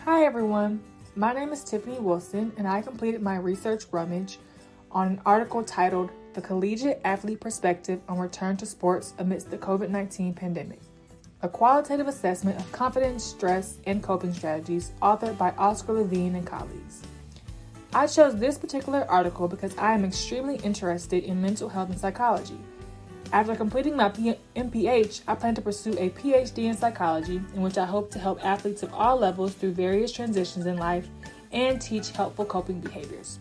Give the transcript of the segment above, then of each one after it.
Hi everyone, my name is Tiffany Wilson and I completed my research rummage on an article titled The Collegiate Athlete Perspective on Return to Sports Amidst the COVID-19 Pandemic, a qualitative assessment of confidence, stress, and coping strategies authored by Oscar Levine and colleagues. I chose this particular article because I am extremely interested in mental health and psychology. After completing my MPH, I plan to pursue a PhD in psychology, in which I hope to help athletes of all levels through various transitions in life and teach helpful coping behaviors.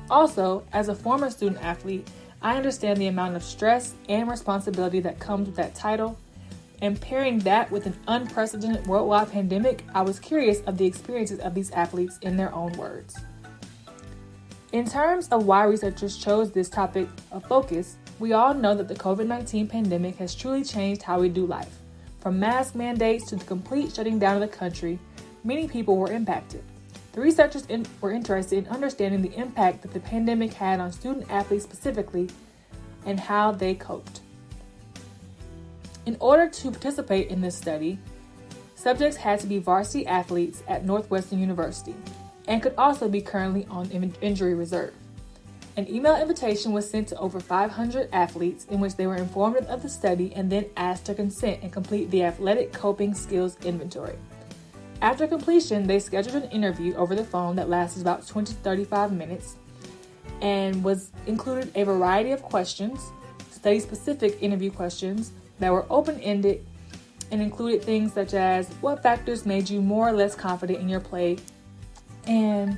Also, as a former student athlete, I understand the amount of stress and responsibility that comes with that title, and pairing that with an unprecedented worldwide pandemic, I was curious of the experiences of these athletes in their own words. In terms of why researchers chose this topic of focus, we all know that the COVID-19 pandemic has truly changed how we do life. From mask mandates to the complete shutting down of the country, many people were impacted. The researchers were interested in understanding the impact that the pandemic had on student athletes specifically and how they coped. In order to participate in this study, subjects had to be varsity athletes at Northwestern University and could also be currently on injury reserve. An email invitation was sent to over 500 athletes in which they were informed of the study and then asked to consent and complete the athletic coping skills inventory. After completion, they scheduled an interview over the phone that lasted about 20 to 35 minutes and was included a variety of questions, study-specific interview questions that were open-ended and included things such as what factors made you more or less confident in your play and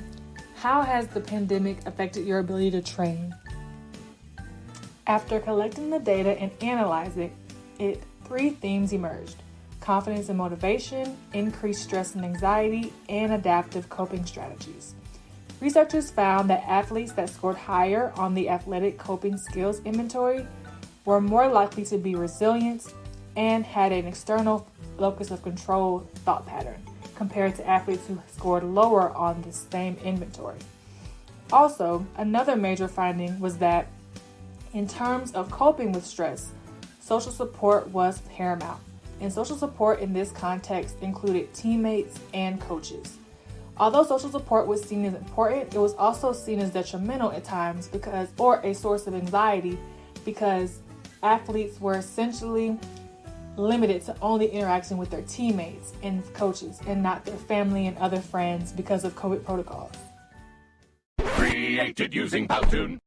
how has the pandemic affected your ability to train? After collecting the data and analyzing it, 3 themes emerged: confidence and motivation, increased stress and anxiety, and adaptive coping strategies. Researchers found that athletes that scored higher on the athletic coping skills inventory were more likely to be resilient and had an external locus of control thought pattern, compared to athletes who scored lower on the same inventory. Also, another major finding was that in terms of coping with stress, social support was paramount. And social support in this context included teammates and coaches. Although social support was seen as important, it was also seen as detrimental at times or a source of anxiety because athletes were essentially limited to only interacting with their teammates and coaches and not their family and other friends because of COVID protocols. Created using Powtoon.